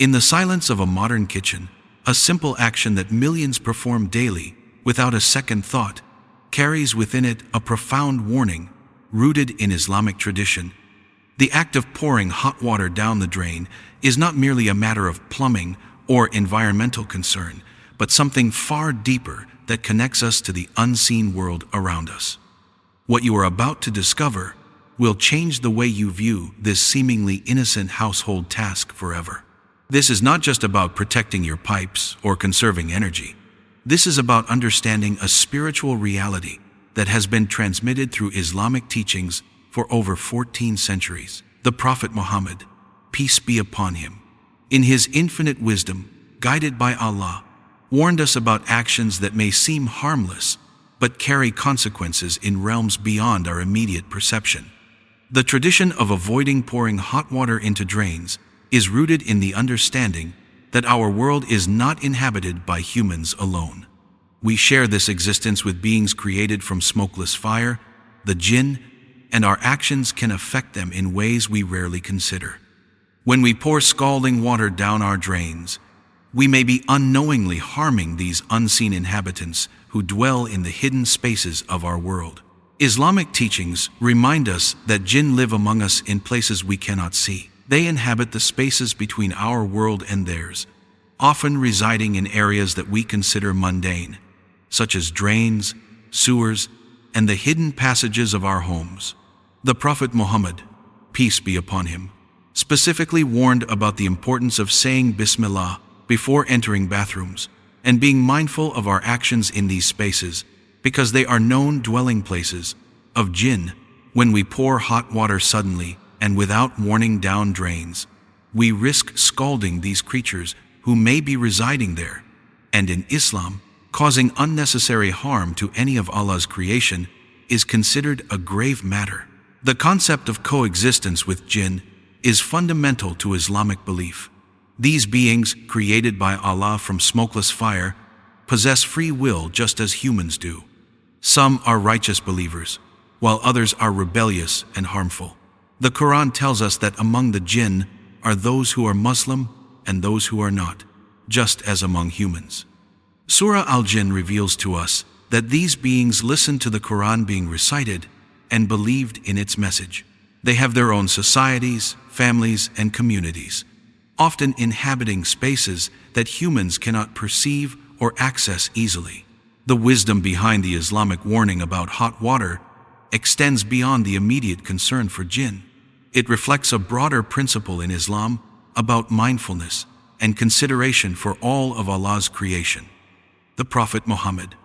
In the silence of a modern kitchen, a simple action that millions perform daily without a second thought carries within it a profound warning rooted in Islamic tradition. The act of pouring hot water down the drain is not merely a matter of plumbing or environmental concern, but something far deeper that connects us to the unseen world around us. What you are about to discover will change the way you view this seemingly innocent household task forever. This is not just about protecting your pipes or conserving energy. This is about understanding a spiritual reality that has been transmitted through Islamic teachings for over 14 centuries. The Prophet Muhammad, peace be upon him, in his infinite wisdom, guided by Allah, warned us about actions that may seem harmless but carry consequences in realms beyond our immediate perception. The tradition of avoiding pouring hot water into drains is rooted in the understanding that our world is not inhabited by humans alone. We share this existence with beings created from smokeless fire, the jinn, and our actions can affect them in ways we rarely consider. When we pour scalding water down our drains, we may be unknowingly harming these unseen inhabitants who dwell in the hidden spaces of our world. Islamic teachings remind us that jinn live among us in places we cannot see. They inhabit the spaces between our world and theirs, often residing in areas that we consider mundane, such as drains, sewers, and the hidden passages of our homes. The Prophet Muhammad, peace be upon him, specifically warned about the importance of saying Bismillah before entering bathrooms and being mindful of our actions in these spaces because they are known dwelling places of jinn. When we pour hot water suddenly and without warning down drains, we risk scalding these creatures who may be residing there, and in Islam, causing unnecessary harm to any of Allah's creation is considered a grave matter. The concept of coexistence with jinn is fundamental to Islamic belief. These beings, created by Allah from smokeless fire, possess free will just as humans do. Some are righteous believers, while others are rebellious and harmful. The Quran tells us that among the jinn are those who are Muslim and those who are not, just as among humans. Surah Al-Jinn reveals to us that these beings listened to the Quran being recited and believed in its message. They have their own societies, families, and communities, often inhabiting spaces that humans cannot perceive or access easily. The wisdom behind the Islamic warning about hot water extends beyond the immediate concern for jinn. It reflects a broader principle in Islam about mindfulness and consideration for all of Allah's creation. The Prophet Muhammad,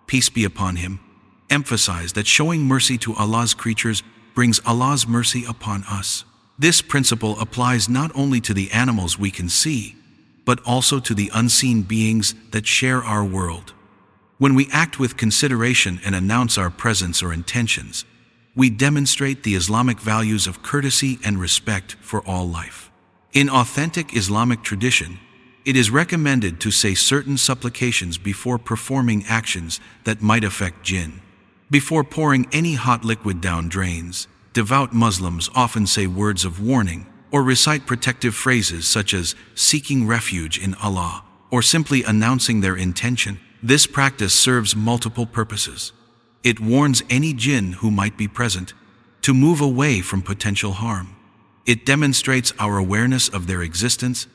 peace be upon him, emphasized that showing mercy to Allah's creatures brings Allah's mercy upon us. This principle applies not only to the animals we can see, but also to the unseen beings that share our world. When we act with consideration and announce our presence or intentions, we demonstrate the Islamic values of courtesy and respect for all life. In authentic Islamic tradition, it is recommended to say certain supplications before performing actions that might affect jinn. Before pouring any hot liquid down drains, devout Muslims often say words of warning or recite protective phrases such as seeking refuge in Allah or simply announcing their intention. This practice serves multiple purposes. It warns any jinn who might be present to move away from potential harm. It demonstrates our awareness of their existence,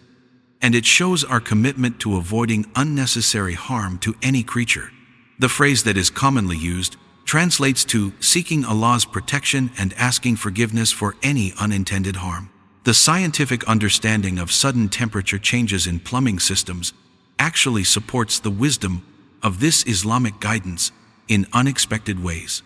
and it shows our commitment to avoiding unnecessary harm to any creature. The phrase that is commonly used translates to seeking Allah's protection and asking forgiveness for any unintended harm. The scientific understanding of sudden temperature changes in plumbing systems actually supports the wisdom of this Islamic guidance in unexpected ways.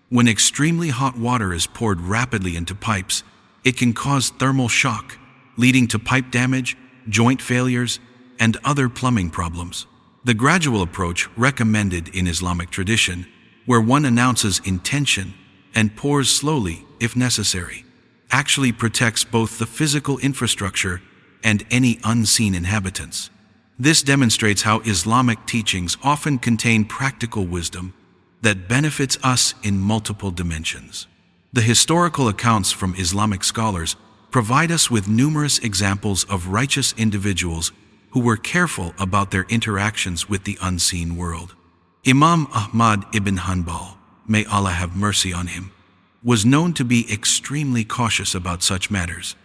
When extremely hot water is poured rapidly into pipes, it can cause thermal shock, leading to pipe damage, joint failures, and other plumbing problems. The gradual approach recommended in Islamic tradition, where one announces intention and pours slowly if necessary, actually protects both the physical infrastructure and any unseen inhabitants. This demonstrates how Islamic teachings often contain practical wisdom that benefits us in multiple dimensions. The historical accounts from Islamic scholars provide us with numerous examples of righteous individuals who were careful about their interactions with the unseen world. Imam Ahmad ibn Hanbal, may Allah have mercy on him, was known to be extremely cautious about such matters,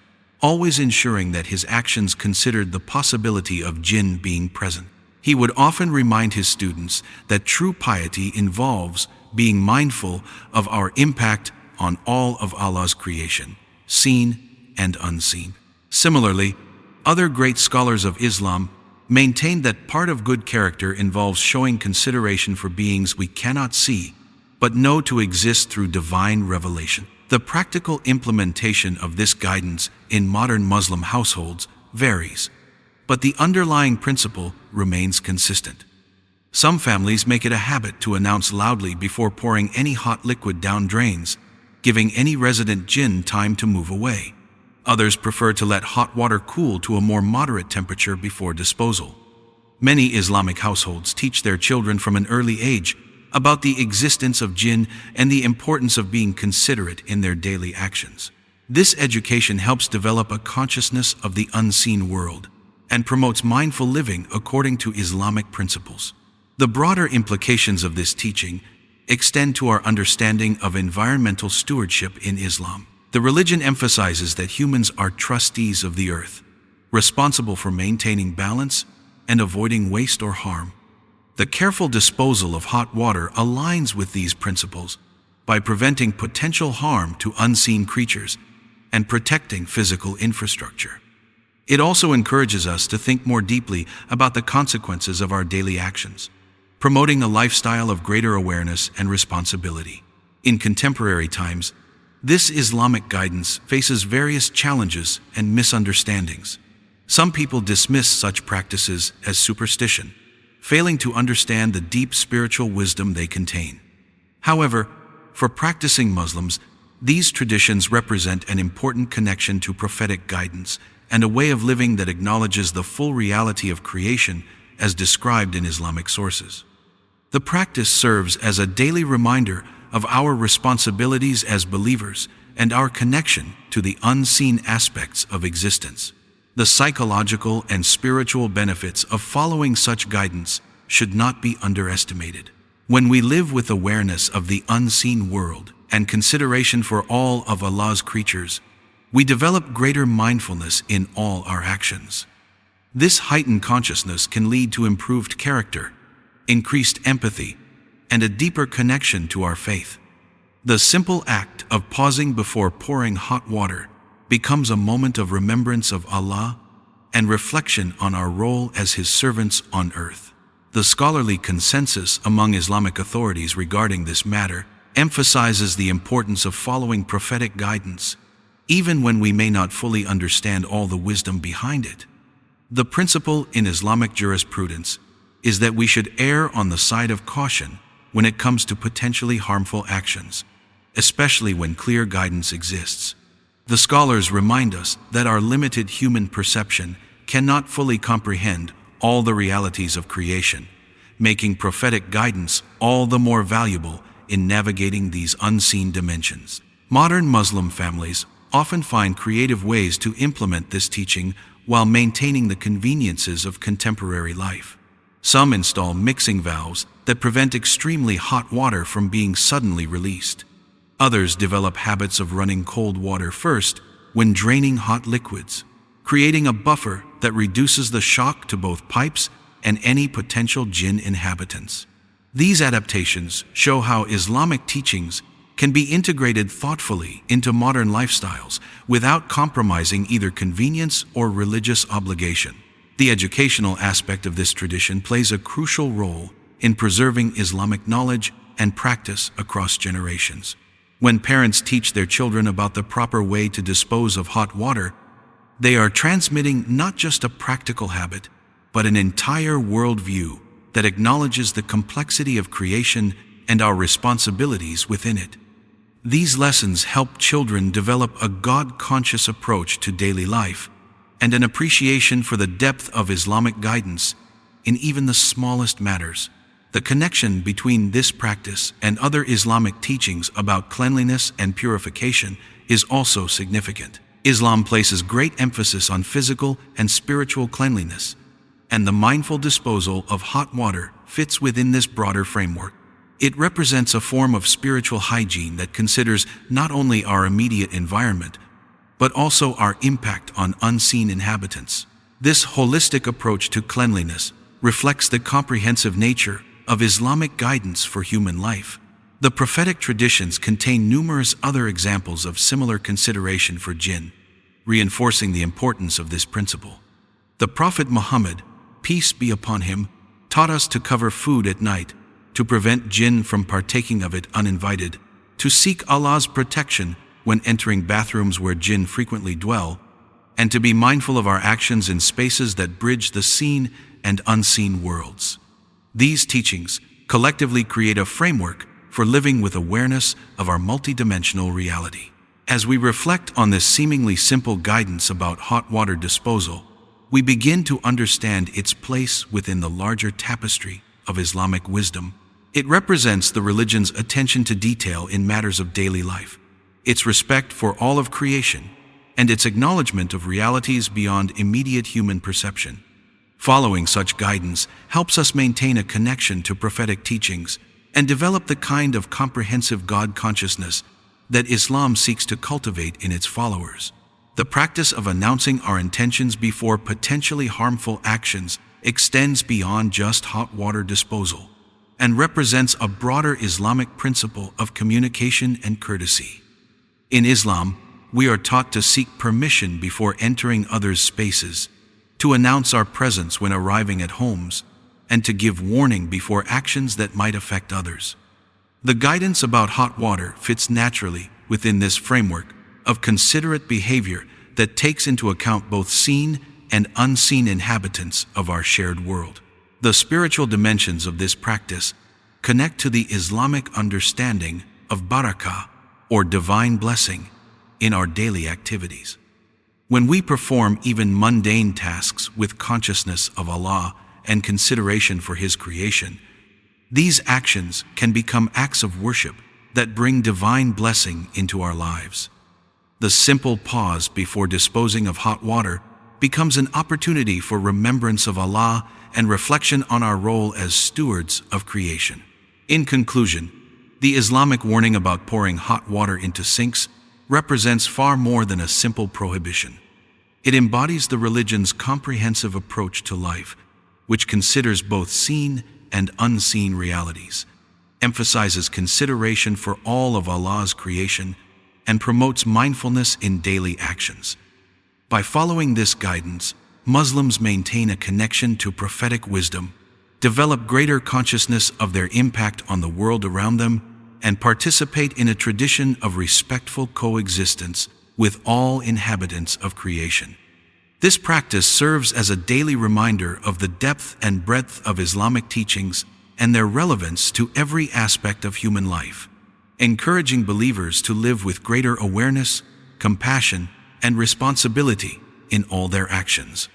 always ensuring that his actions considered the possibility of jinn being present. He would often remind his students that true piety involves being mindful of our impact on all of Allah's creation, seen and unseen. Similarly, other great scholars of Islam maintained that part of good character involves showing consideration for beings we cannot see, but know to exist through divine revelation. The practical implementation of this guidance in modern Muslim households varies, but the underlying principle remains consistent. Some families make it a habit to announce loudly before pouring any hot liquid down drains, giving any resident jinn time to move away. Others prefer to let hot water cool to a more moderate temperature before disposal. Many Islamic households teach their children from an early age about the existence of jinn and the importance of being considerate in their daily actions. This education helps develop a consciousness of the unseen world and promotes mindful living according to Islamic principles. The broader implications of this teaching extend to our understanding of environmental stewardship in Islam. The religion emphasizes that humans are trustees of the earth, responsible for maintaining balance and avoiding waste or harm. The careful disposal of hot water aligns with these principles by preventing potential harm to unseen creatures and protecting physical infrastructure. It also encourages us to think more deeply about the consequences of our daily actions, promoting a lifestyle of greater awareness and responsibility. In contemporary times, this Islamic guidance faces various challenges and misunderstandings. Some people dismiss such practices as superstition, failing to understand the deep spiritual wisdom they contain. However, for practicing Muslims, these traditions represent an important connection to prophetic guidance and a way of living that acknowledges the full reality of creation as described in Islamic sources. The practice serves as a daily reminder of our responsibilities as believers and our connection to the unseen aspects of existence. The psychological and spiritual benefits of following such guidance should not be underestimated. When we live with awareness of the unseen world and consideration for all of Allah's creatures, we develop greater mindfulness in all our actions. This heightened consciousness can lead to improved character, increased empathy, and a deeper connection to our faith. The simple act of pausing before pouring hot water becomes a moment of remembrance of Allah and reflection on our role as His servants on earth. The scholarly consensus among Islamic authorities regarding this matter emphasizes the importance of following prophetic guidance, even when we may not fully understand all the wisdom behind it. The principle in Islamic jurisprudence is that we should err on the side of caution when it comes to potentially harmful actions, especially when clear guidance exists. The scholars remind us that our limited human perception cannot fully comprehend all the realities of creation, making prophetic guidance all the more valuable in navigating these unseen dimensions. Modern Muslim families often find creative ways to implement this teaching while maintaining the conveniences of contemporary life. Some install mixing valves that prevent extremely hot water from being suddenly released. Others develop habits of running cold water first when draining hot liquids, creating a buffer that reduces the shock to both pipes and any potential jinn inhabitants. These adaptations show how Islamic teachings can be integrated thoughtfully into modern lifestyles without compromising either convenience or religious obligation. The educational aspect of this tradition plays a crucial role in preserving Islamic knowledge and practice across generations. When parents teach their children about the proper way to dispose of hot water, they are transmitting not just a practical habit, but an entire worldview that acknowledges the complexity of creation and our responsibilities within it. These lessons help children develop a God-conscious approach to daily life and an appreciation for the depth of Islamic guidance in even the smallest matters. The connection between this practice and other Islamic teachings about cleanliness and purification is also significant. Islam places great emphasis on physical and spiritual cleanliness, and the mindful disposal of hot water fits within this broader framework. It represents a form of spiritual hygiene that considers not only our immediate environment, but also our impact on unseen inhabitants. This holistic approach to cleanliness reflects the comprehensive nature of Islamic guidance for human life. The prophetic traditions contain numerous other examples of similar consideration for jinn, reinforcing the importance of this principle. The Prophet Muhammad, peace be upon him, taught us to cover food at night, to prevent jinn from partaking of it uninvited, to seek Allah's protection when entering bathrooms where jinn frequently dwell, and to be mindful of our actions in spaces that bridge the seen and unseen worlds. These teachings collectively create a framework for living with awareness of our multidimensional reality. As we reflect on this seemingly simple guidance about hot water disposal, we begin to understand its place within the larger tapestry of Islamic wisdom. It represents the religion's attention to detail in matters of daily life, its respect for all of creation, and its acknowledgement of realities beyond immediate human perception. Following such guidance helps us maintain a connection to prophetic teachings and develop the kind of comprehensive God consciousness that Islam seeks to cultivate in its followers. The practice of announcing our intentions before potentially harmful actions extends beyond just hot water disposal and represents a broader Islamic principle of communication and courtesy. In Islam, we are taught to seek permission before entering others' spaces, to announce our presence when arriving at homes, and to give warning before actions that might affect others. The guidance about hot water fits naturally within this framework of considerate behavior that takes into account both seen and unseen inhabitants of our shared world. The spiritual dimensions of this practice connect to the Islamic understanding of Barakah, or divine blessing, in our daily activities. When we perform even mundane tasks with consciousness of Allah and consideration for His creation, these actions can become acts of worship that bring divine blessing into our lives. The simple pause before disposing of hot water becomes an opportunity for remembrance of Allah and reflection on our role as stewards of creation. In conclusion, the Islamic warning about pouring hot water into sinks represents far more than a simple prohibition. It embodies the religion's comprehensive approach to life, which considers both seen and unseen realities, emphasizes consideration for all of Allah's creation, and promotes mindfulness in daily actions. By following this guidance, Muslims maintain a connection to prophetic wisdom, develop greater consciousness of their impact on the world around them, and participate in a tradition of respectful coexistence with all inhabitants of creation. This practice serves as a daily reminder of the depth and breadth of Islamic teachings and their relevance to every aspect of human life, encouraging believers to live with greater awareness, compassion, and responsibility in all their actions.